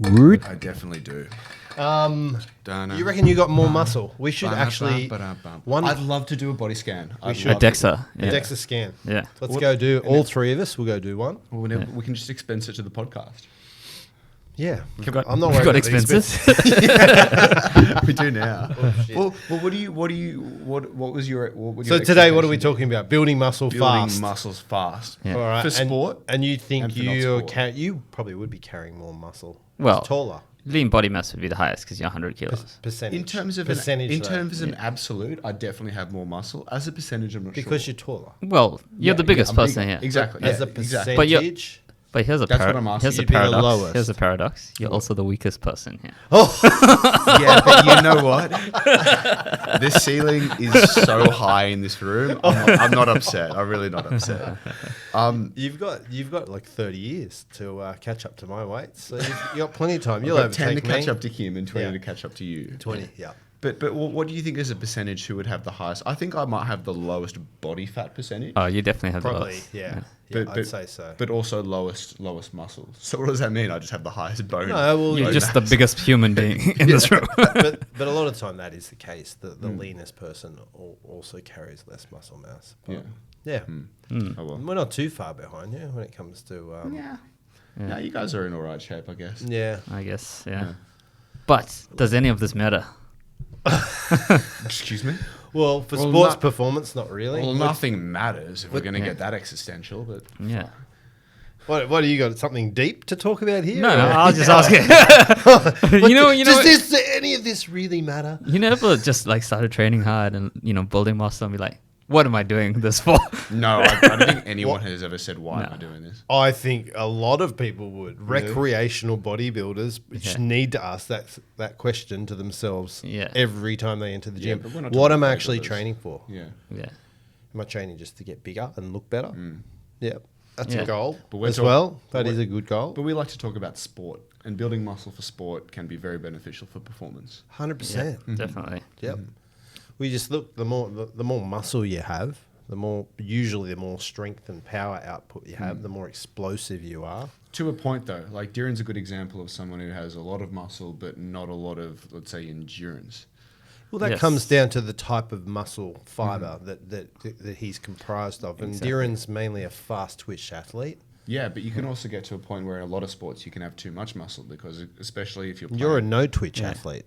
I definitely do. You reckon you got more muscle? We should actually. I'd love to do a body scan. We should. A DEXA. A DEXA scan. Yeah. Let's go do all three of us. We'll go do one. Well, we can just expense it to the podcast. Yeah, I'm not worried about expenses. We do now. Oh, well, what was your So today, what are we talking about? Building muscle fast. Building muscles fast. Yeah. All right. For sport. And you think and for not sport. you probably would be carrying more muscle. Well, It's taller. lean body mass would be the highest because you're 100 kilos. Percentage. In terms of an absolute, I definitely have more muscle. As a percentage, I'm not sure. Because you're taller. Well, you're the biggest I'm person bigger. here. Exactly. As a exactly. percentage. But here's a That's what I'm asking. here's a You'd be the paradox. lowest. Here's a paradox. You're also the weakest person here. Yeah, but you know what? The ceiling is so high in this room. I'm not upset. I'm really not upset. You've got like 30 years to catch up to my weight, so you've got plenty of time. You'll I've got 10 to overtake me. catch up to Kim and 20 to catch up to you. 20, yeah. But what do you think is a percentage who would have the highest? I think I might have the lowest body fat percentage. Oh, you definitely have the Probably, lowest. yeah. But- I'd but- say so. But also lowest muscles. So what does that mean? I just have the highest bone. No, well, You're bone just the mass. biggest human being in this room. but a lot of the time that is the case. The leanest person also carries less muscle mass. But yeah. Oh, well. We're not too far behind you when it comes to No, you guys are in all right shape, I guess. yeah. I guess, yeah. But does any of this matter? Excuse me? Well, for Well, sports not- performance, not really. Well, nothing matters if we're going to Yeah. get that existential, but Yeah. What do you got? Something deep to talk about here? No, or- I was just asking. Does any of this really matter? You never just like started training hard and building muscle and be like, what am I doing this for? no, I don't think anyone has ever said, why am I doing this? I think a lot of people would. Recreational bodybuilders need to ask that question to themselves every time they enter the Yeah, gym. but we're not What talking am I about actually bodybuilders. training for? Yeah. Yeah. Am I training just to get bigger and look better? Yeah, that's Yeah. a goal But we're as talk- well. That but is a good goal. But we like to talk about sport, and building muscle for sport can be very beneficial for performance. 100%. Definitely. Yep. We just look, the more muscle you have, the more strength and power output you have, the more explosive you are. To a point, though, like Darren's a good example of someone who has a lot of muscle, but not a lot of, let's say, endurance. Well, that Yes. comes down to the type of muscle fiber that he's comprised of. And Exactly. Darren's mainly a fast twitch athlete. Yeah, but you can also get to a point where in a lot of sports you can have too much muscle because, especially if you're You're a playing- no twitch athlete.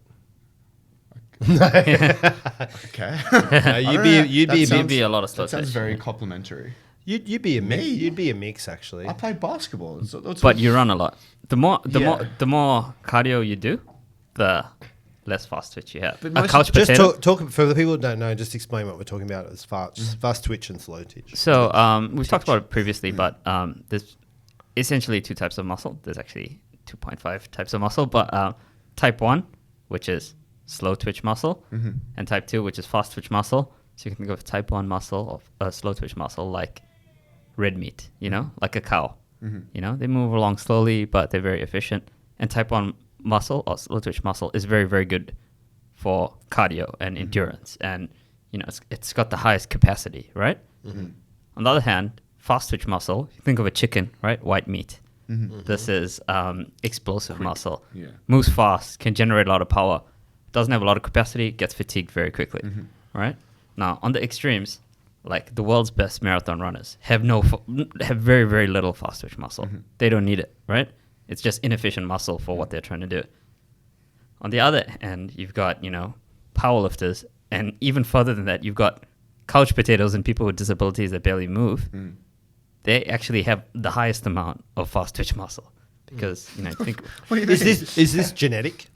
okay. You'd be a lot of That stuff. sounds very complimentary. You'd be a mix. Me? You'd be a mix actually. I play basketball. That's But you run a lot. The more Yeah. cardio you do, the less fast twitch you have. But A most- couch Just potato. talk for the people who don't know. Just explain what we're talking about as fast twitch and slow twitch. So we've talked about it previously, but there's essentially two types of muscle. There's actually 2.5 types of muscle, but type 1, which is slow twitch muscle, and type 2, which is fast twitch muscle. So you can think of type 1 muscle or slow twitch muscle like red meat, like a cow. They move along slowly, but they're very efficient. And type 1 muscle or slow twitch muscle is very, very good for cardio and endurance. And, it's got the highest capacity, right? On the other hand, fast twitch muscle, you think of a chicken, right? White meat. This is explosive muscle. Yeah. Moves fast, can generate a lot of power, doesn't have a lot of capacity, gets fatigued very quickly, right? Now, on the extremes, like the world's best marathon runners have very, very little fast twitch muscle. They don't need it, right? It's just inefficient muscle for what they're trying to do. On the other end, you've got, powerlifters, and even further than that, you've got couch potatoes and people with disabilities that barely move. They actually have the highest amount of fast twitch muscle because, think What do you mean? Is this genetic?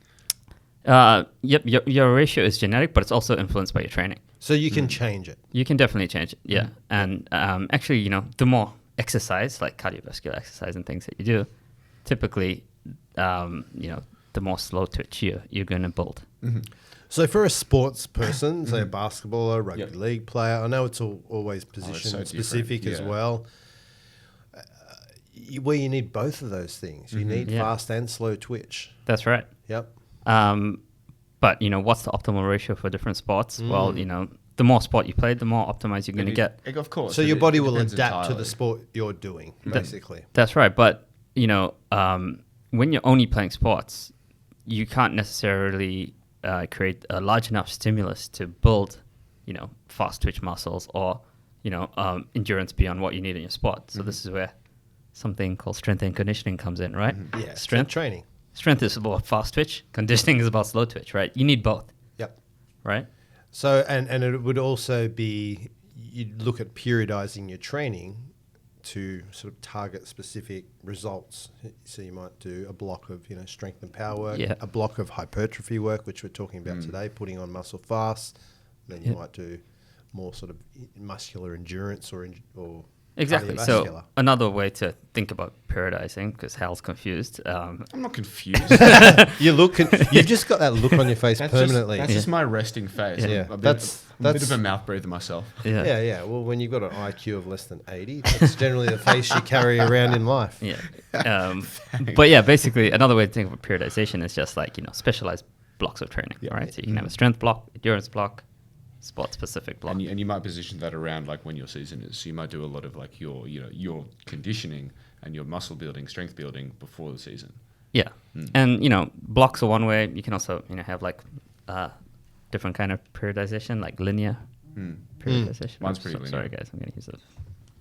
Yep, your ratio is genetic, but it's also influenced by your training. So you can change it. You can definitely change it, yeah. And actually, the more exercise, like cardiovascular exercise and things that you do, typically, the more slow twitch you're going to build. So for a sports person, say a basketballer, rugby league player, I know it's always position so specific different, as well. Where you need both of those things. You need fast and slow twitch. That's right. Yep. But, what's the optimal ratio for different sports? Well, the more sport you play, the more optimized you're going to get. Of course. So your it body will depends adapt to entirely. the sport you're doing, basically. That's right. But, when when you're only playing sports, you can't necessarily create a large enough stimulus to build, fast twitch muscles or, endurance beyond what you need in your sport. So this is where something called strength and conditioning comes in, right? Yeah, Strength training. Strength is about fast twitch. Conditioning is about slow twitch, right? You need both. Yep. Right? So, and it would also be, you'd look at periodizing your training to sort of target specific results. So you might do a block of, strength and power work, a block of hypertrophy work, which we're talking about today, putting on muscle fast. Then you might do more sort of muscular endurance or exactly. So another way to think about periodizing, because Hal's confused. I'm not confused. You've just got that look on your face permanently. That's just my resting face. Yeah. I'm a bit of a mouth breather myself. Yeah. Well, when you've got an IQ of less than 80, that's generally the face you carry around in life. Yeah. But yeah, basically another way to think of periodization is just like, specialized blocks of training, right? So you can have a strength block, endurance block, sport specific block. And you might position that around like when your season is. So you might do a lot of like your conditioning and your muscle building, strength building before the season. Yeah. And, blocks are one way. You can also, have like different kind of periodization, like linear periodization. Mine's pretty linear. Sorry, guys. I'm going to use the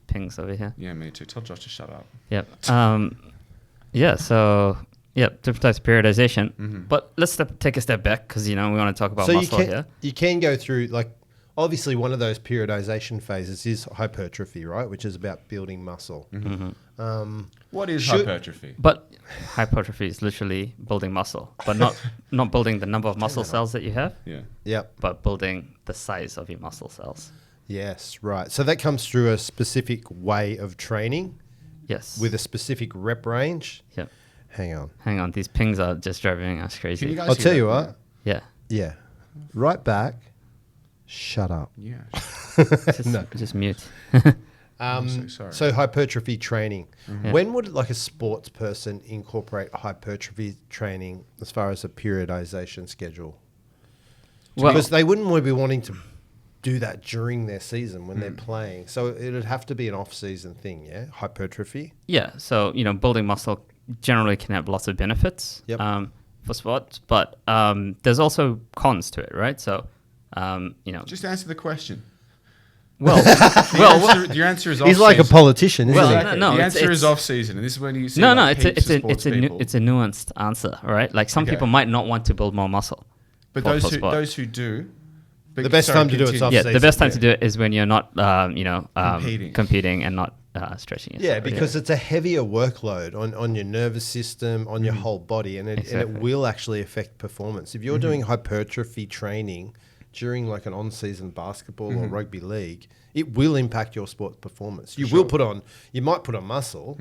pings over here. Yeah, me too. Tell Josh to shut up. Yep. So, different types of periodization. But let's take a step back because, we want to talk about muscle here. You can go through, like, obviously one of those periodization phases is hypertrophy, right? Which is about building muscle. What is hypertrophy? But hypertrophy is literally building muscle, but not building the number of muscle cells that you have. Yeah. Yep. But building the size of your muscle cells. Yes, right. So that comes through a specific way of training. Yes. With a specific rep range. Yep. Hang on. These pings are just driving us crazy. I'll tell you what. Yeah. Yeah. Right back. Shut up. Yeah. Just mute. I'm so sorry. So hypertrophy training. When would like a sports person incorporate hypertrophy training as far as a periodization schedule? Because they wouldn't be wanting to do that during their season when they're playing. So it'd have to be an off-season thing, yeah? Hypertrophy? Yeah. So, building muscle generally can have lots of benefits for sports, but there's also cons to it, right? So, just answer the question. Well, your answer is off. He's like a politician, isn't he? No, the answer is off season, and this is when you see it's a nuanced answer, right? Like some people might not want to build more muscle, but those who do, the best time to do it's off season. Yeah, the best time to do it is when you're not, competing and not stretching yourself. Yeah, because it's a heavier workload on your nervous system, on your whole body, and it will actually affect performance. If you're doing hypertrophy training during like an on-season basketball or rugby league, it will impact your sports performance. You might put on muscle,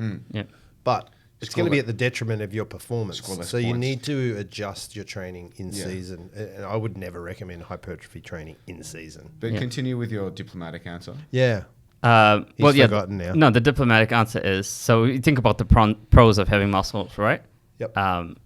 but it's going to be at the detriment of your performance. So you need to adjust your training in season. And I would never recommend hypertrophy training in season. But continue with your diplomatic answer. Yeah. He's forgotten now. No, the diplomatic answer is, so you think about the pros of having muscles, right? Yep.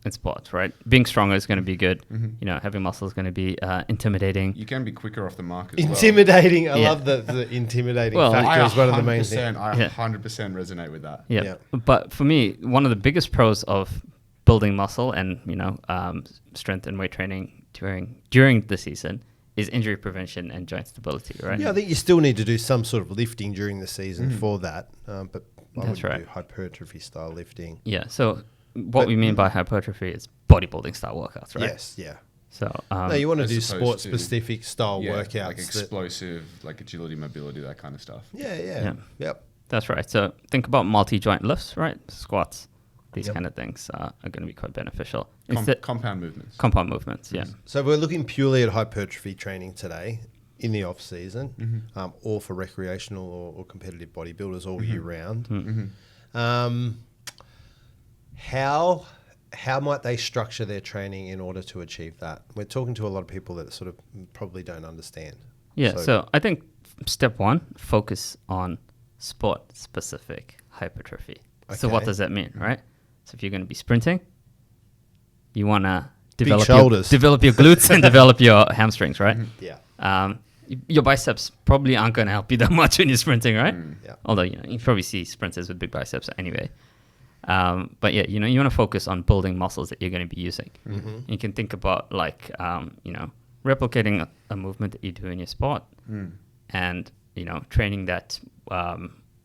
In sports, right? Being stronger is going to be good. Having muscle is going to be intimidating. You can be quicker off the mark as intimidating. I love the intimidating factor is one of the main things. I 100% resonate with that. Yeah. But for me, one of the biggest pros of building muscle and, strength and weight training during the season is injury prevention and joint stability, right? Yeah, I think you still need to do some sort of lifting during the season for that. But I wouldn't do hypertrophy style lifting. Yeah. So what we mean by hypertrophy is bodybuilding style workouts, right? Yes, yeah. So no, you want to do sport specific style workouts, like explosive, like agility, mobility, that kind of stuff. Yeah. Yep. That's right. So think about multi-joint lifts, right? Squats, these kind of things are going to be quite beneficial. Compound movements. Compound movements, yeah. So we're looking purely at hypertrophy training today in the off season, or for recreational or competitive bodybuilders all year round. How might they structure their training in order to achieve that? We're talking to a lot of people that sort of probably don't understand. Yeah, so I think step one, focus on sport-specific hypertrophy. Okay. So what does that mean, right? So if you're going to be sprinting, you want to develop your glutes and develop your hamstrings, right? Yeah. Your biceps probably aren't going to help you that much when you're sprinting, right? Yeah. Although you probably see sprinters with big biceps anyway. But yeah, you want to focus on building muscles that you're going to be using. You can think about like, replicating a movement that you do in your sport and, training that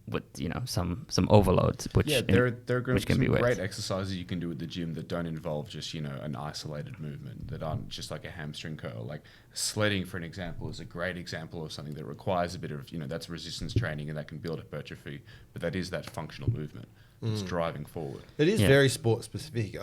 with, some overloads, which, there are which can some be weights. great exercises you can do at the gym that don't involve just, an isolated movement, that aren't just like a hamstring curl. Like sledding, for an example, is a great example of something that requires a bit of, that's resistance training, and that can build hypertrophy, but that is that functional movement. It's driving forward. It is very sport specific.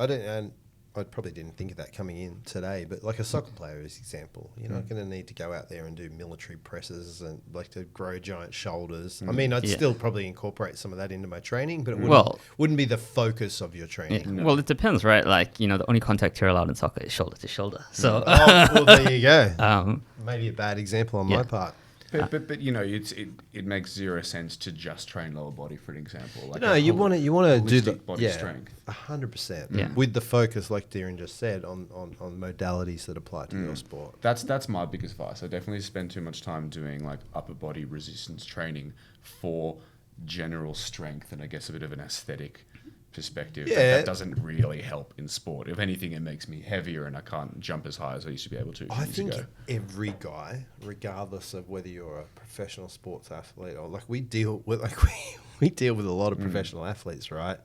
I probably didn't think of that coming in today, but like a soccer player as example, you're not going to need to go out there and do military presses and like to grow giant shoulders. I mean, I'd still probably incorporate some of that into my training, but it wouldn't be the focus of your training. Yeah. Well, it depends, right? Like, the only contact you're allowed in soccer is shoulder to shoulder. So, well, there you go. Maybe a bad example on my part. But it makes zero sense to just train lower body, for an example. Like you want to do the body strength. 100%. With the focus, like Darren just said, on modalities that apply to your sport. That's my biggest vice. I definitely spend too much time doing like upper body resistance training for general strength and I guess a bit of an aesthetic perspective. That doesn't really help in sport. If anything, it makes me heavier and I can't jump as high as I used to be able to. I think every guy, regardless of whether you're a professional sports athlete or like we deal with a lot of professional athletes, right?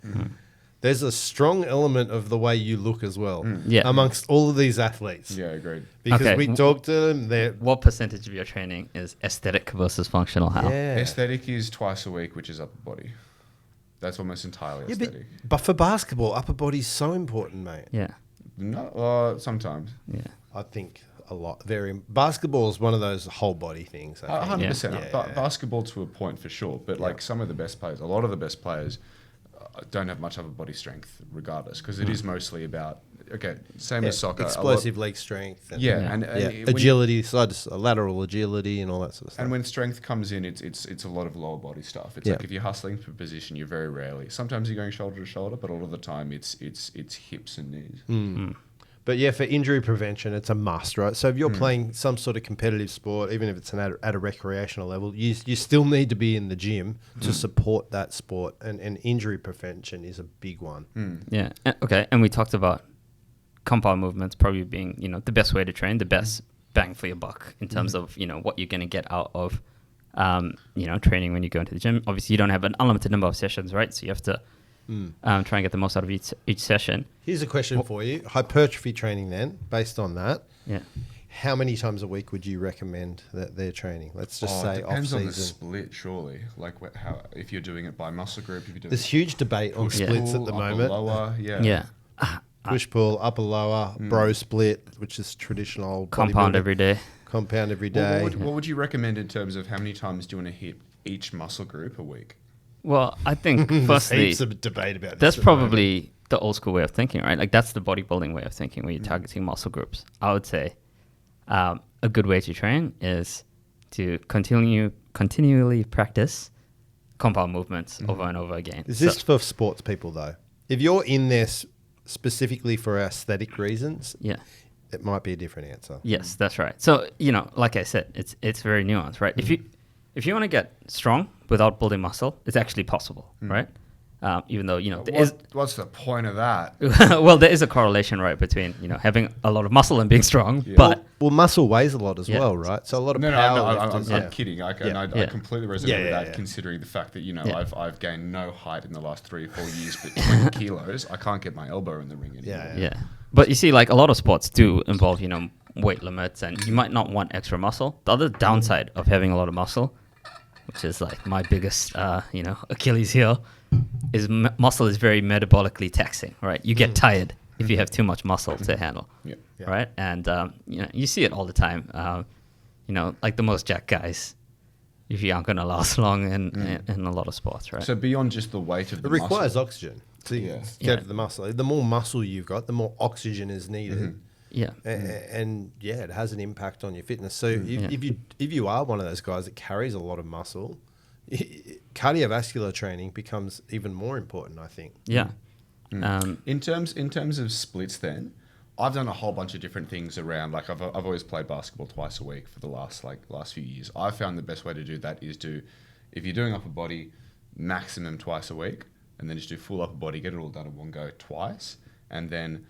There's a strong element of the way you look as well amongst all of these athletes. Yeah, agreed. Because we talk to them. What percentage of your training is aesthetic versus functional? How? Yeah. Aesthetic is twice a week, which is upper body. That's almost entirely aesthetic. But for basketball, upper body's so important, mate. Yeah. No, sometimes. Yeah. I think a lot. Basketball is one of those whole body things. 100%. Basketball to a point for sure. But like some of the best players, a lot of the best players don't have much upper body strength regardless, because it is mostly about, same as soccer. Explosive leg strength. And agility, lateral agility and all that sort of stuff. And when strength comes in, it's a lot of lower body stuff. It's like if you're hustling for position, you're very rarely. Sometimes you're going shoulder to shoulder, but all of the time it's hips and knees. But yeah, for injury prevention, it's a must, right? So if you're playing some sort of competitive sport, even if it's at a recreational level, you still need to be in the gym to support that sport. And injury prevention is a big one. Yeah. Okay. And we talked about compound movements probably being, the best way to train, the best bang for your buck in terms of, what you're going to get out of, training when you go into the gym. Obviously, you don't have an unlimited number of sessions, right? So you have to try and get the most out of each session. Here's a question for you. Hypertrophy training then, based on that. Yeah. How many times a week would you recommend that they're training? Let's just say off-season. Depends on the split, surely. Like how if you're doing it by muscle group. If you're doing There's huge debate on splits at the moment. Lower, Push pull, upper lower, bro split, which is traditional. Compound every day. Compound every day. What would you recommend in terms of how many times do you want to hit each muscle group a week? Well, I think firstly, heaps of debate about this. That's probably the old school way of thinking, right? Like that's the bodybuilding way of thinking, where you're targeting muscle groups. I would say a good way to train is to continually practice compound movements over and over again. Is this for sports people though? If you're in there specifically for aesthetic reasons, it might be a different answer. Yes, that's right. So like I said, it's very nuanced, right? If you want to get strong without building muscle, it's actually possible, right? Even though, what's the point of that? Well, there is a correlation, right, between, having a lot of muscle and being strong, but... Well, muscle weighs a lot as well, right? So a lot of power... I'm kidding. I completely resonate with that, considering the fact that, I've gained no height in the last 3 or 4 years, but 20 kilos, I can't get my elbow in the ring anymore. Yeah. But you see, like, a lot of sports do involve, weight limits, and you might not want extra muscle. The other downside of having a lot of muscle, which is like my biggest, Achilles heel, is muscle is very metabolically taxing, right? You get tired if you have too much muscle to handle, right? And, you see it all the time. Like the most jacked guys, if you aren't going to last long in a lot of sports, right? So beyond just the weight of the muscle. It requires oxygen to get to the muscle. The more muscle you've got, the more oxygen is needed. Yeah. And it has an impact on your fitness. So if you are one of those guys that carries a lot of muscle, cardiovascular training becomes even more important, I think. Yeah. In terms of splits then, I've done a whole bunch of different things around, like I've always played basketball twice a week for the last few years. I found the best way to do that is if you're doing upper body, maximum twice a week, and then just do full upper body, get it all done in one go twice, and then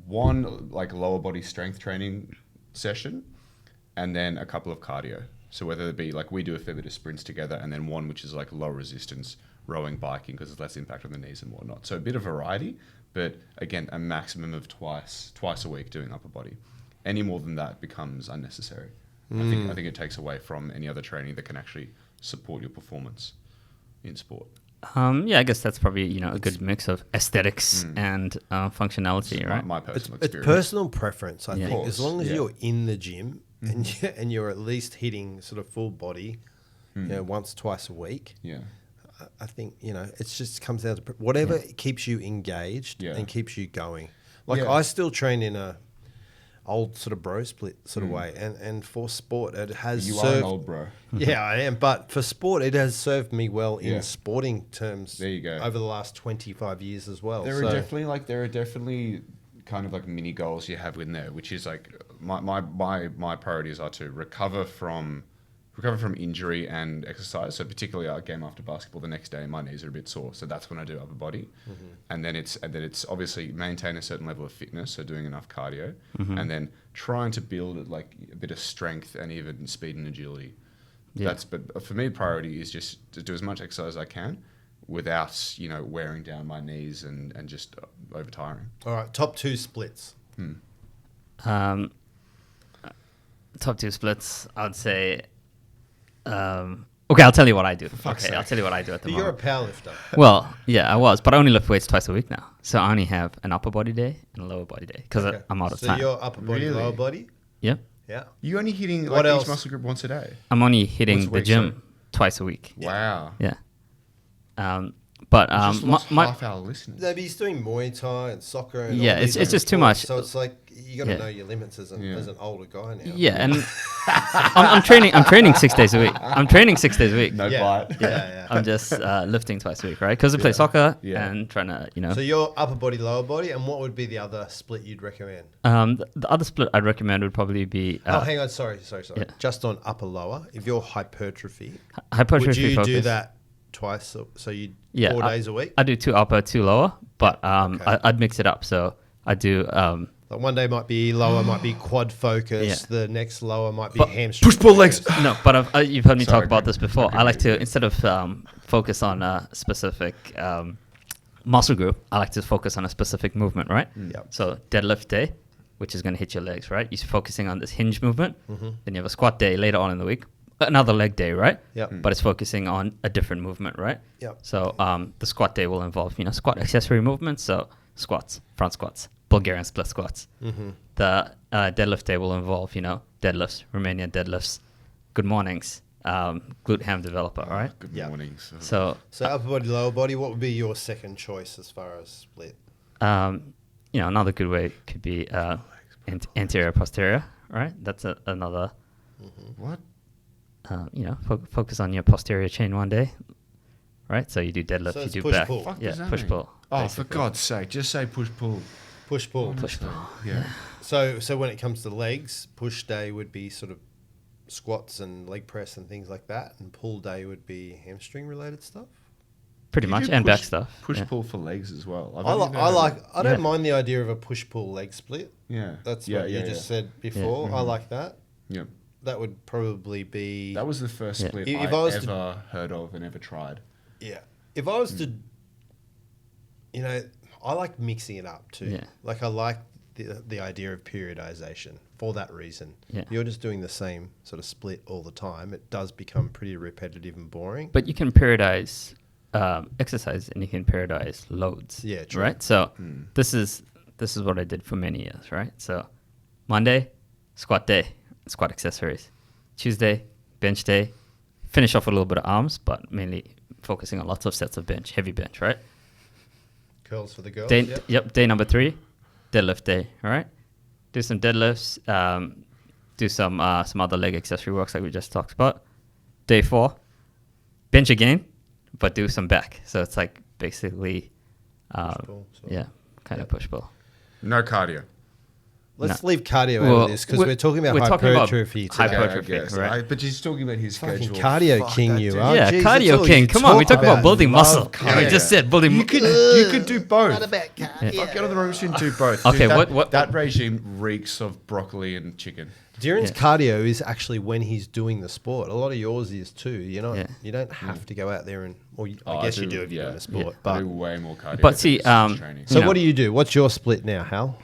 one like lower body strength training session, and then a couple of cardio. So whether it be like we do a fair bit of sprints together, and then one which is like low resistance, rowing, biking, because there's less impact on the knees and whatnot. So a bit of variety, but again, a maximum of twice a week doing upper body. Any more than that becomes unnecessary. I think it takes away from any other training that can actually support your performance in sport. Yeah, I guess that's probably a good mix of aesthetics and functionality, right? My personal It's experience. personal preference, I Yeah. think. As long as Yeah. you're in the gym and you're at least hitting sort of full body, once, twice a week. Yeah. I think it just comes down to whatever keeps you engaged and keeps you going. Like I still train in a old sort of bro split sort of way, and for sport it has You served. are an old bro. Yeah, I am. But for sport, it has served me well in sporting terms. There you go. Over the last 25 years as well. There are definitely kind of like mini goals you have in there, which is like my priorities are to recover from injury and exercise. So particularly our game after basketball, the next day my knees are a bit sore, so that's when I do upper body. And then it's obviously maintain a certain level of fitness, so doing enough cardio, and then trying to build like a bit of strength and even speed and agility. But for me, priority is just to do as much exercise as I can without wearing down my knees and just over tiring. All right, top 2 splits. Top 2 splits, I'd say. Okay, I'll tell you what I do. I'll tell you what I do at the But you're a moment. powerlifter. Well, yeah, I was, but I only lift weights twice a week now. So I only have an upper body day and a lower body day because Okay. I'm out of so time. you're upper body, Really? lower body? Yep. Yeah. You only hitting What like else? each muscle group once a day. I'm only hitting Once a the week, gym twice a week. Wow. Yeah. But You just lost half our listeners. No, but he's doing Muay Thai and soccer. And Yeah, all these it's other just too sports, much. So it's like you got to Yeah. know your limits as an older guy now. yeah, and I'm training 6 days a week. I'm training 6 days a week. No Yeah. bite. Yeah. I'm just lifting twice a week, right? Because I play soccer Yeah. and trying to, So you're upper body, lower body, and what would be the other split you'd recommend? the other split I'd recommend would probably be Hang on, sorry. Yeah. Just on upper lower, if you're hypertrophy, hypertrophy would you focus. do that twice? So you 4 days a week? I do 2 upper, 2 lower, but Okay. I'd mix it up. So I do Like one day might be lower, might be quad focus. Yeah. The next lower might be But- hamstring. Push pull legs. focus. no, but you've heard me Sorry, talk about Greg. this before. I like to instead of focus on a specific muscle group, I like to focus on a specific movement, right? Yep. So deadlift day, which is going to hit your legs, right? You're focusing on this hinge movement. Mm-hmm. Then you have a squat day later on in the week, another leg day, right? Yep. But it's focusing on a different movement, right? Yep. So the squat day will involve, squat accessory movements. So squats, front squats, Bulgarian split squats. Mm-hmm. The deadlift day will involve, deadlifts, Romanian deadlifts, good mornings, glute ham developer, all right? Good Yeah. morning. So, So upper body, lower body. What would be your second choice as far as split? another good way could be anterior, posterior, right? That's another, What? focus on your posterior chain one day, right? So you do deadlift, So you it's do push, back. pull. Fuck Yeah, does that push mean? pull. Oh, basically. for God's sake, just say push pull. Push pull. Push pull. Yeah. So when it comes to legs, push day would be sort of squats and leg press and things like that, and pull day would be hamstring related stuff. Pretty You much, do and back push- stuff. Push yeah. pull for legs as well. I don't Yeah. mind the idea of a push pull leg split. Yeah. That's yeah, what you just said before. I like that. Yeah. That would probably be That was the first Yeah. split If I I was to- ever heard of and ever tried. yeah. If I was to, I like mixing it up too. Yeah. Like I like the idea of periodization for that reason. Yeah. You're just doing the same sort of split all the time. It does become pretty repetitive and boring. But you can periodize exercise and you can periodize loads. Yeah, true. Right. So this is what I did for many years. Right. So Monday, squat day, squat accessories. Tuesday, bench day. Finish off with a little bit of arms, but mainly focusing on lots of sets of bench, heavy bench. Right. Curls for the girls. Day, yep. Day number 3, deadlift day. All right. Do some deadlifts. Do some other leg accessory works like we just talked about. Day 4, bench again, but do some back. So it's like basically, Push-pull, sort of. yeah, kind of push pull. No cardio. Let's leave cardio out Well, of this because we're talking about hypertrophy today. Hypertrophy, right? But she's talking about his Fucking schedule. cardio king you are. Yeah, Jeez, that's all cardio king. you Come on, we talk about building muscle. cardio. We just said building. You could do both. Not about cardio. Fuck, get on the rowing machine, do both. Okay, Dude, that regime reeks of broccoli and chicken. Darren's cardio is actually when he's doing the sport. A lot of yours is too. You don't have to go out there and. Well, I guess you do if you're doing a sport. But I do way more cardio. But see, training. So what do you do? What's your split now, Hal?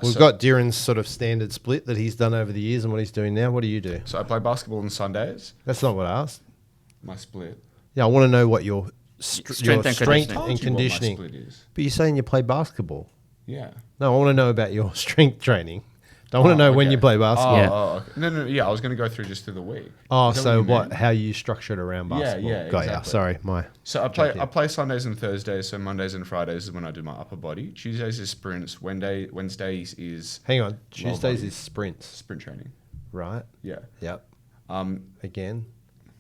We've so- got Darren's sort of standard split that he's done over the years and what he's doing now. What do you do? So I play basketball on Sundays. That's not what I asked. My split. Yeah, I want to know what your Strength and strength conditioning. and conditioning. What my split is. But you're saying you play basketball. Yeah. No, I want to know about your strength training. I want to know when okay. you play basketball. Yeah. Okay. No. Yeah, I was going to go through just through the week. Oh, Is that so you meant? how you structure it around basketball? yeah, Got ya. exactly. Sorry, So I play Sundays and Thursdays. So Mondays and Fridays is when I do my upper body. Tuesdays is sprints. Wednesdays is Hang on. Tuesdays body. is sprints, sprint training. right? Yeah. Yep. What Again,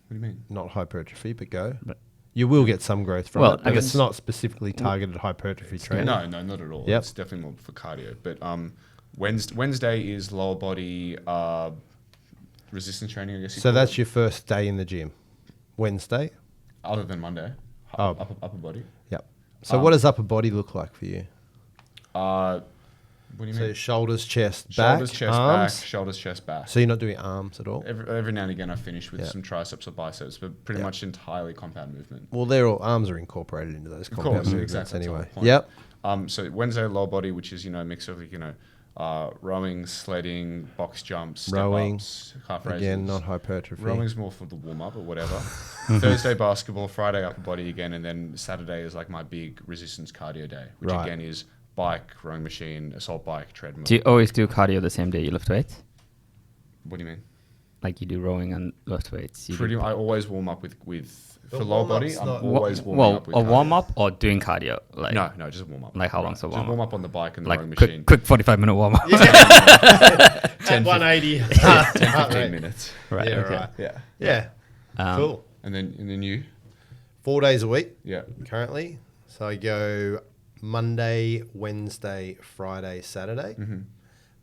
do you mean? not hypertrophy, but go. You will get some growth from Well, it, but I it's guess- not specifically targeted hypertrophy training. No, not at all. Yep. It's definitely more for cardio. But Wednesday is lower body resistance training. I guess. So that's your first day in the gym. Wednesday. other than Monday. Oh. Upper body. Yep. So what does upper body look like for you? What do you So mean? shoulders, chest, back, Shoulders, chest, arms. back. Shoulders, chest, back. So you're not doing arms at all? Every now and again, I finish with Yeah. some triceps or biceps, but pretty much entirely compound movement. Well, they're all arms are incorporated into those compound course, movements exactly, that's the anyway. whole point. Yep. So Wednesday lower body, which is a mix of rowing, sledding, box jumps, step Rowing, ups, calf raises. Again, not hypertrophy. Rowing's more for the warm up or whatever. Thursday basketball, Friday upper body again, and then Saturday is like my big resistance cardio day, which Right. again is bike, rowing machine, assault bike, treadmill. Do you always do cardio the same day you lift weights? What do you mean? Like you do rowing and lift weights? I always warm up with The for lower body. warm-up's I'm not- always warming up with a cardio. warm up or doing cardio? Like No, just warm up. Like how long's a Just warm-up? warm up on the bike and the like rowing machine. quick 45-minute warm up. 10, 180. 10-15 minutes. Right. Yeah, okay. right. Yeah. Yeah. Cool. And then you. 4 days a week Yeah. currently. So I go Monday, Wednesday, Friday, Saturday. Mm-hmm.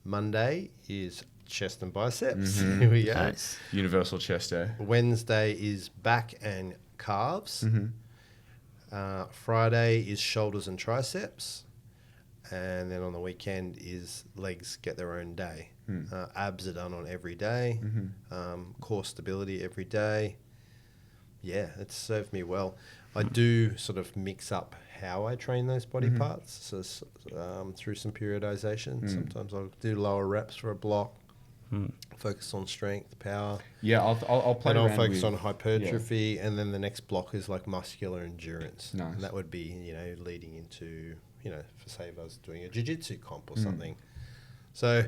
Monday is chest and biceps. Here we go. Nice. Universal chest day. Wednesday is back and calves. Mm-hmm. Friday is shoulders and triceps. And then on the weekend is legs get their own day. Abs are done on every day. Core stability every day. Yeah, it's served me well. I do sort of mix up how I train those body parts. So through some periodization, sometimes I'll do lower reps for a block. Focus on strength, power. Yeah, I'll play And I'll around focus with- on hypertrophy, and then the next block is like muscular endurance. Nice. And that would be, leading into, for say if I was doing a jiu-jitsu comp or something. So,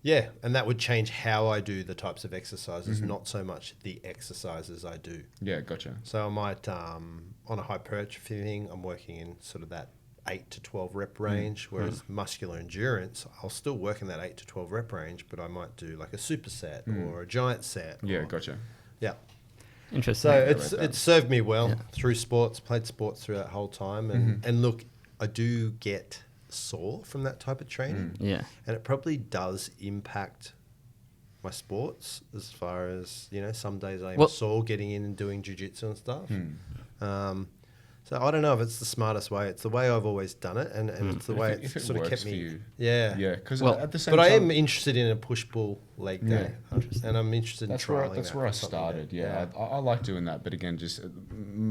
yeah, and that would change how I do the types of exercises, not so much the exercises I do. Yeah, gotcha. So I might, on a hypertrophy thing, I'm working in sort of that 8 to 12 rep range, whereas muscular endurance, I'll still work in that 8 to 12 rep range, but I might do like a superset or a giant set. Yeah, or- gotcha. Yeah. Interesting. So like it's that. served me well through sports, played sports through that whole time. And look, I do get sore from that type of training. yeah. And it probably does impact my sports as far as, some days I'm sore getting in and doing jiu-jitsu and stuff. So I don't know if it's the smartest way. It's the way I've always done it, and it's the way If it's it sort of works kept for me. you. Yeah. Yeah, because Well, at the same But I time... am interested in a push-pull leg day, and I'm interested in trialing That's that where I for something started. that- Yeah, I like doing that, but again, just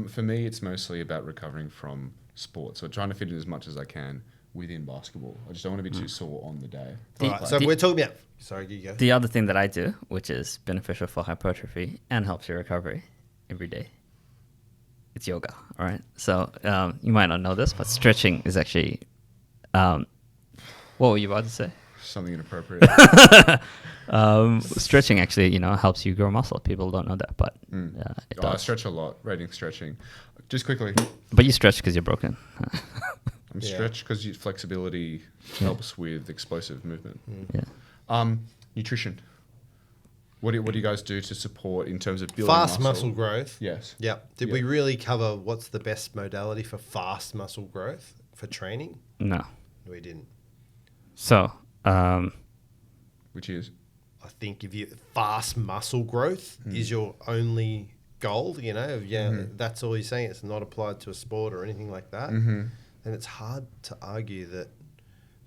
for me, it's mostly about recovering from sports. So trying to fit in as much as I can within basketball. I just don't want to be too sore on the day. All right, so we're talking about. Sorry, you go. The other thing that I do, which is beneficial for hypertrophy and helps your recovery every day, it's yoga. All right. So you might not know this, but stretching is actually. What were you about to say? Something inappropriate. Stretching actually, helps you grow muscle. People don't know that, but it I does. stretch a lot. Rating stretching. Just quickly, But you stretch because you're broken. I'm stretched because flexibility helps with explosive movement. Yeah. Nutrition. What do you guys do to support in terms of building Fast muscle growth. Yes. Yep. Did we really cover what's the best modality for fast muscle growth for training? No. We didn't. So, Which is? I think if you fast muscle growth is your only goal, that's all you're saying. It's not applied to a sport or anything like that. And it's hard to argue that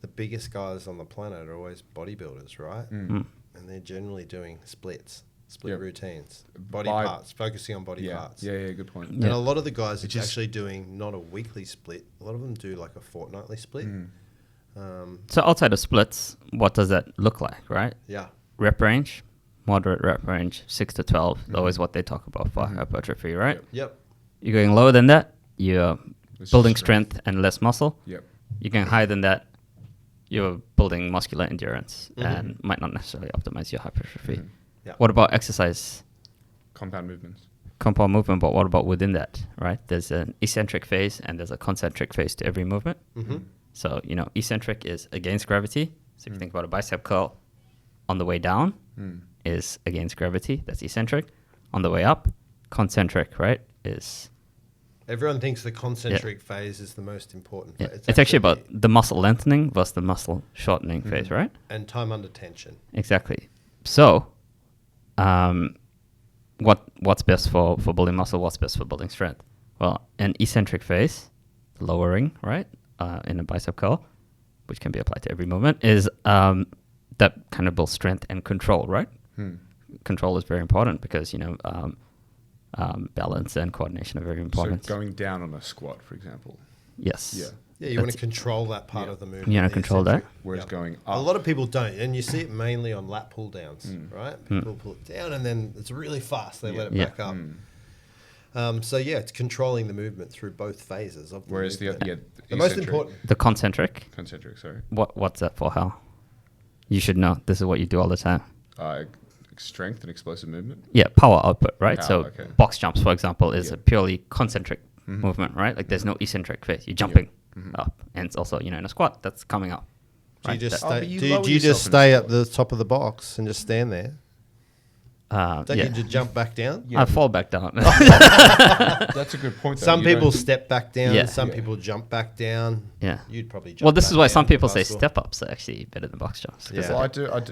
the biggest guys on the planet are always bodybuilders, right? And they're generally doing split routines, parts, focusing on body parts. Yeah, good point. And a lot of the guys are actually doing not a weekly split. A lot of them do like a fortnightly split. So outside of splits, what does that look like, right? Yeah. Rep range, moderate rep range, 6 to 12. Always what they talk about for hypertrophy, right? Yep. You're going lower than that, you're building strength and less muscle. Yep. You're going higher than that, you're building muscular endurance and might not necessarily optimize your hypertrophy. Yep. What about exercise? Compound movements. Compound movement, but what about within that, right? There's an eccentric phase and there's a concentric phase to every movement. So, eccentric is against gravity. So if you think about a bicep curl, on the way down is against gravity. That's eccentric. On the way up, concentric, right, is... Everyone thinks the concentric phase is the most important. Yeah. It's actually about the muscle lengthening versus the muscle shortening phase, right? And time under tension. Exactly. So, what's best for building muscle? What's best for building strength? Well, an eccentric phase, lowering, right, in a bicep curl, which can be applied to every movement, is that kind of builds strength and control, right? Control is very important because, balance and coordination are very important. So going down on a squat, for example. Yes. Yeah. Yeah, you want to control that part of the movement. You want to control that? Whereas going up. A lot of people don't, and you see it mainly on lat pull downs, right? People pull it down and then it's really fast. They let it back up. It's controlling the movement through both phases of the Whereas movement. the most eccentric. important. The concentric. Concentric, sorry. What's that for, Hal? You should know. This is what you do all the time. Strength and explosive movement. Yeah, power output, right? Power, so box jumps, for example, is a purely concentric movement, right? Like there's no eccentric phase. You're jumping up. And it's also, in a squat, that's coming up. Do you Right? just but stay, you do lower you yourself just in stay a at the top of the box and just stand there? Don't you just jump back down? I fall back down. That's a good point, though. Some people step back down. Yeah. Some people jump back down. Yeah. You'd probably jump Well, this back is why down some for people say basketball. step ups are actually better than box jumps. Yeah. Well,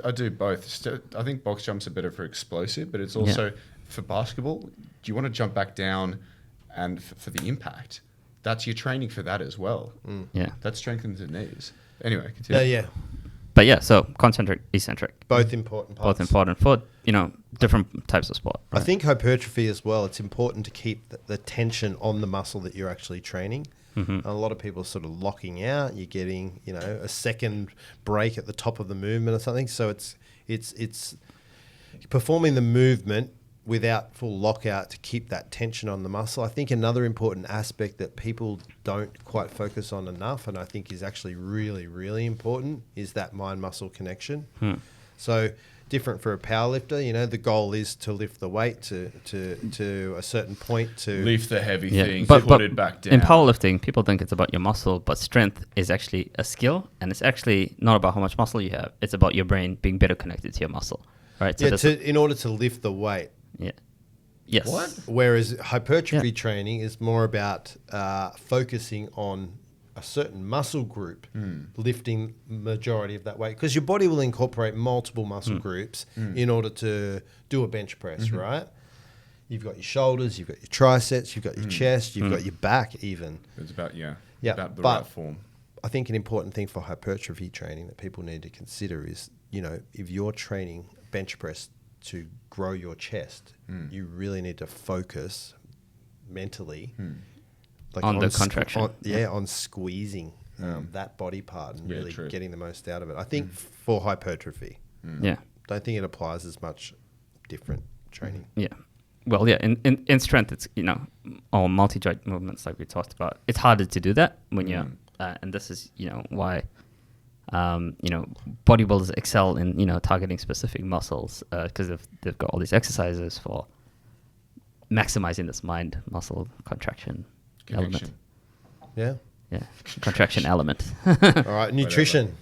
I do both. I think box jumps are better for explosive, but it's also for basketball. Do you want to jump back down and for the impact? That's your training for that as well. Yeah. That strengthens the knees. Anyway, continue. Yeah. But yeah, so concentric, eccentric. Both important parts. Both important for, different types of sport. I Right? think hypertrophy as well, it's important to keep the tension on the muscle that you're actually training. A lot of people are sort of locking out. You're getting, a second break at the top of the movement or something. So it's performing the movement without full lockout to keep that tension on the muscle. I think another important aspect that people don't quite focus on enough, and I think is actually really, really important, is that mind-muscle connection. So different for a powerlifter, the goal is to lift the weight to a certain point to... Lift the heavy Yeah, thing, but put it back down. in powerlifting, people think it's about your muscle, but strength is actually a skill, and it's actually not about how much muscle you have. It's about your brain being better connected to your muscle, right? So in order to lift the weight. yeah, yes. What? Whereas hypertrophy training is more about focusing on a certain muscle group, lifting majority of that weight. Because your body will incorporate multiple muscle groups in order to do a bench press, right? You've got your shoulders, you've got your triceps, you've got your chest, you've got your back even. It's about, about the but right form. I think an important thing for hypertrophy training that people need to consider is, if you're training bench press to grow your chest, you really need to focus mentally On the contraction. on squeezing that body part and really true. getting the most out of it. I think for hypertrophy, Yeah. don't think it applies as much different training. Yeah. Well, yeah, in strength, it's, all multi-joint movements like we talked about. It's harder to do that when you're, and this is, why, bodybuilders excel in, targeting specific muscles because they've got all these exercises for maximizing this mind-muscle contraction element. Yeah. Yeah, contraction element. All right. Nutrition.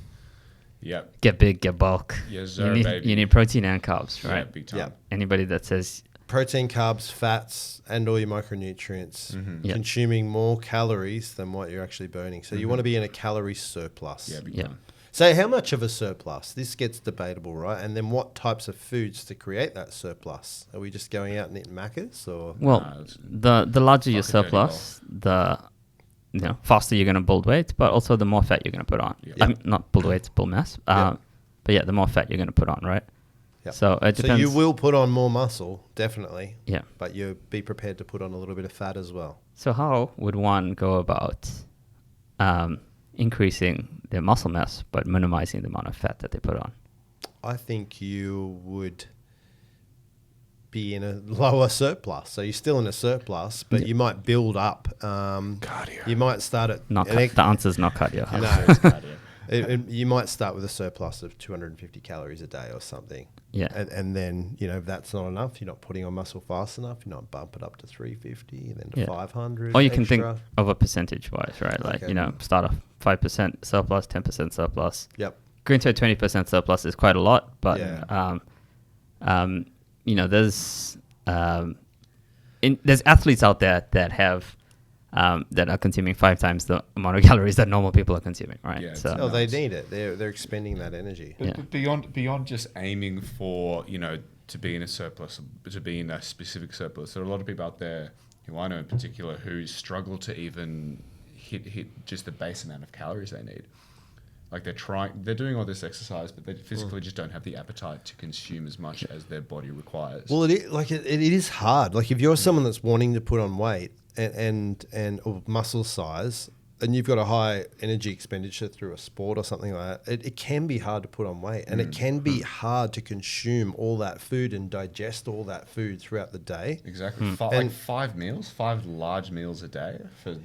Yep. Get big, get bulk. Yes, sir, you baby. need protein and carbs, Yeah, right? big time. Yeah. Anybody that says Protein, carbs, fats, and all your micronutrients. Yeah. Consuming more calories than what you're actually burning. So you want to be in a calorie surplus. Yeah, big Yeah. time. So how much of a surplus? This gets debatable, right? And then what types of foods to create that surplus? Are we just going out and eating Maccas or? Well, the larger your surplus, the faster you're going to build weight, but also the more fat you're going to put on. Yep. Not build weight, build mass. But yeah, the more fat you're going to put on, right? Yep. So it depends. So you will put on more muscle, definitely. Yeah. But you be prepared to put on a little bit of fat as well. So how would one go about increasing their muscle mass but minimizing the amount of fat that they put on? I think you would be in a lower surplus. So you're still in a surplus, but you might build up. Cardio. You might start at... The answer's not cardio. No. You might start with a surplus of 250 calories a day or something. Yeah. And then, if that's not enough, you're not putting on muscle fast enough, you're not bump it up to 350 and then to 500. Or you can think of a percentage-wise, right? Like, start off 5% surplus, 10% surplus. Yep. Going to a 20% surplus is quite a lot, but, there's athletes out there that have... that are consuming 5 times the amount of calories that normal people are consuming, right? Yeah, so they need it. They're expending that energy. But beyond just aiming for, to be in a surplus, to be in a specific surplus, there are a lot of people out there who I know in particular who struggle to even hit just the base amount of calories they need. Like they're doing all this exercise, but they physically just don't have the appetite to consume as much as their body requires. Well, it is hard. Like if you're someone that's wanting to put on weight and or muscle size, and you've got a high energy expenditure through a sport or something like that, it can be hard to put on weight, and it can be hard to consume all that food and digest all that food throughout the day. Exactly. Like 5 meals, 5 large meals a day for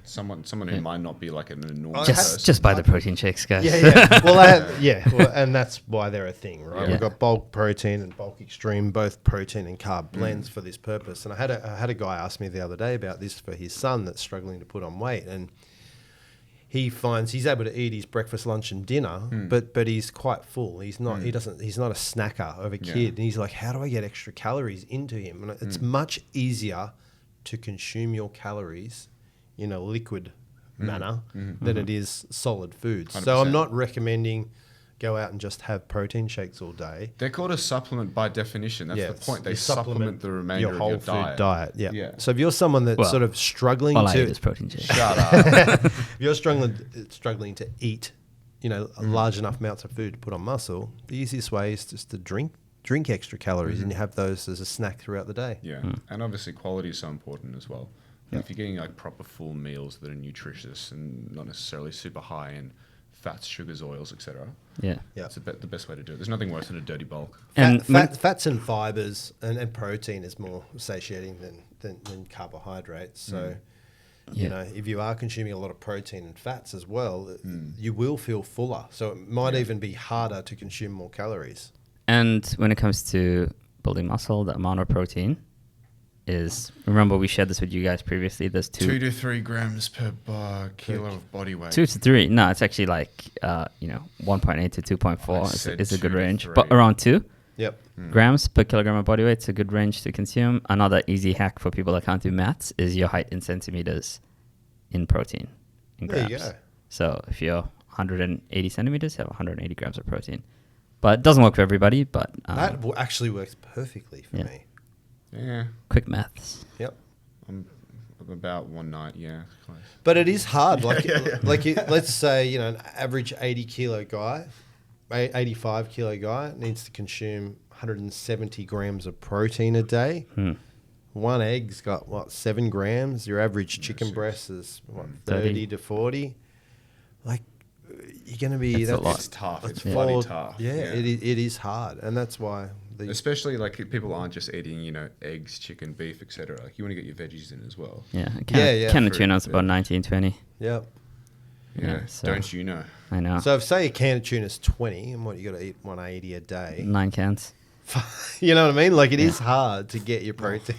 someone who might not be like an enormous person. Just buy the protein shakes, guys. Yeah. Well, and that's why they're a thing, right? Yeah. We've got bulk protein and bulk extreme, both protein and carb blends for this purpose. And I had a guy ask me the other day about this for his son that's struggling to put on weight, and he finds he's able to eat his breakfast, lunch, and dinner, but he's quite full. He's not. He's not a snacker of a kid. And he's like, how do I get extra calories into him? And it's much easier to consume your calories in a liquid manner than it is solid foods. 100%. So I'm not recommending go out and just have protein shakes all day. They're called a supplement by by definition. That's the point. They supplement the remainder your whole of your diet. Yeah. So if you're someone that's sort of struggling all I eat is protein shakes. Shut up. If you're struggling to eat, large enough amounts of food to put on muscle, the easiest way is just to drink extra calories and you have those as a snack throughout the day. Yeah. And obviously quality is so important as well. Yeah. If you're getting like proper full meals that are nutritious and not necessarily super high in fats, sugars, oils, etc. It's the best way to do it. There's nothing worse than a dirty bulk. Fats and fibers and protein is more satiating than carbohydrates. So, if you are consuming a lot of protein and fats as well, you will feel fuller. So it might even be harder to consume more calories. And when it comes to building muscle, the amount of protein is, remember we shared this with you guys previously, there's 2 to 3 grams per kilo of body weight. 2 to 3. No, it's actually like 1.8 to 2.4 is a good range, but around 2 grams per kilogram of body weight is a good range to consume. Another easy hack for people that can't do maths is your height in centimeters in protein in grams. There you go. So if you're 180 centimeters, you have 180 grams of protein. But it doesn't work for everybody. But that actually works perfectly for me. Yeah. Quick maths. Yep. I'm about 190, close. But it is hard. Let's say, an average 80 kilo guy, 85 kilo guy needs to consume 170 grams of protein a day. One egg's got 7 grams. Your average chicken breast is 30 to 40. Like, you're going to be... It's tough. It's bloody tough. Yeah, it is hard. And that's why... Especially like people aren't just eating, eggs, chicken, beef, etc. Like you want to get your veggies in as well. Yeah. Can of tuna's about 19-20. Yep. Yeah. So don't you know? I know. So if say a can of tuna's 20, and what you got to eat 180 a day. 9 cans. You know what I mean? Like it is hard to get your protein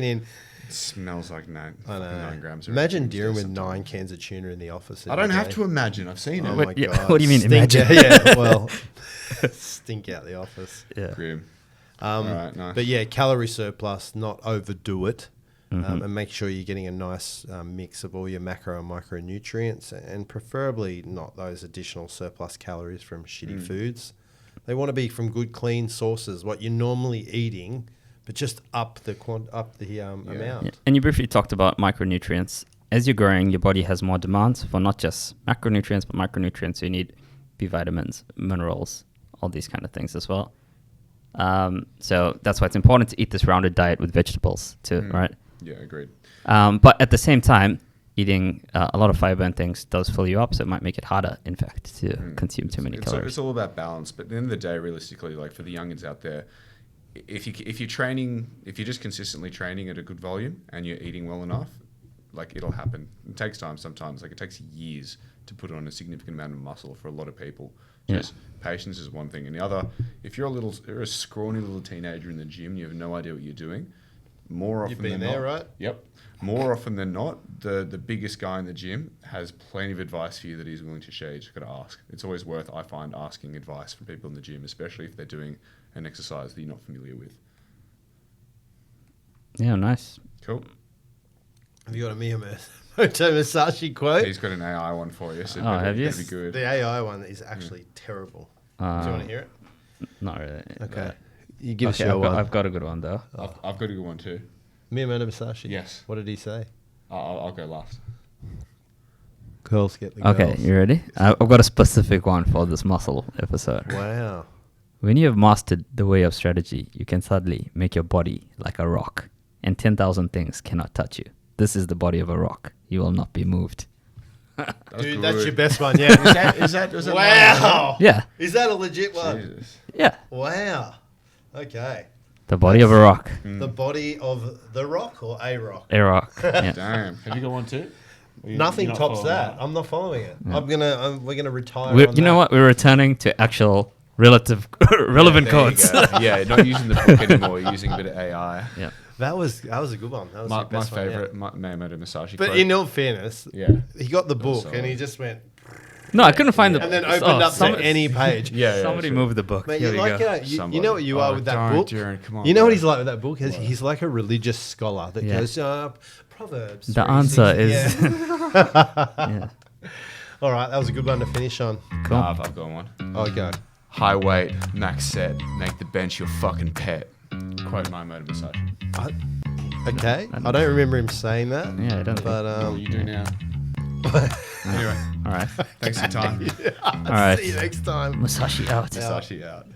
in. It smells like 9 grams. Imagine dealing with 9 cans of tuna in the office. I don't have to imagine. I've seen it. Oh my God. What do you mean imagine? Well, stink out the office. Yeah. Grim. All right, nice. But calorie surplus, not overdo it. and make sure you're getting a nice mix of all your macro and micronutrients, and preferably not those additional surplus calories from shitty foods. They want to be from good, clean sources, what you're normally eating, but just up the amount. Yeah. And you briefly talked about micronutrients. As you're growing, your body has more demands for not just macronutrients, but micronutrients. So you need B vitamins, minerals, all these kind of things as well. So that's why it's important to eat this rounded diet with vegetables too, right? Yeah, agreed. But at the same time, eating a lot of fiber and things does fill you up, so it might make it harder, in fact, to consume too many calories. It's all about balance. But at the end of the day, realistically, like for the youngins out there, if you're just consistently training at a good volume and you're eating well enough, like it'll happen. It takes time sometimes. Like it takes years to put on a significant amount of muscle for a lot of people. Just patience is one thing, and the other, if you're a scrawny little teenager in the gym, you have no idea what you're doing. More often than not, right? Yep. More often than not, the biggest guy in the gym has plenty of advice for you that he's willing to share. You just got to ask. It's always worth, I find, asking advice from people in the gym, especially if they're doing an exercise that you're not familiar with. Yeah, nice. Cool. Have you got a Miyamoto Musashi quote? He's got an AI one for you, so have you? that'd be good. The AI one is actually terrible. Do you want to hear it? Not really. Okay. You give us Okay, your one. I've got a good one though. I've got a good one too. Miyamoto Musashi. Yes. What did he say? I'll go last. Girls get the girls. Okay, you ready? I've got a specific one for this muscle episode. Wow. When you have mastered the way of strategy, you can suddenly make your body like a rock, and 10,000 things cannot touch you. This is the body of a rock. You will not be moved. Dude, that's your best one, yeah. Was that Wow. Yeah. Is that a legit one? Jesus. Yeah. Wow. Okay. The body of a rock. The body of the rock or a rock? A rock. Yeah. Damn. Have you got one too? Nothing You're not tops following that. I'm not following it. Yeah. We're gonna retire. You know what? We're returning to actual relevant There codes. you go. Yeah, not using the book anymore. You're using a bit of AI. Yeah. That was a good one. That was your My best one, yeah. favorite, Miyamoto Musashi But quote. in all fairness, he got the book solid. and he just went No, I couldn't find the. and then opened up to any page. Yeah, Somebody sure. moved the book. Mate, Here you're we like go. you know what you are with that don't, book. Darren, come on, You know what bro. he's like with that book? He's like a religious scholar that Yeah. goes Proverbs. The 3:16. answer is. Yeah. Yeah. All right, that was a good one to finish on. Cool. I've got one. Oh, go. High weight, max set, make the bench your fucking pet. Quote Miyamoto Musashi. Okay, I don't remember him saying that. Yeah, I don't. But What do you do now? Anyway, All right. thanks for your time. All right. See you next time. Musashi out. Musashi out.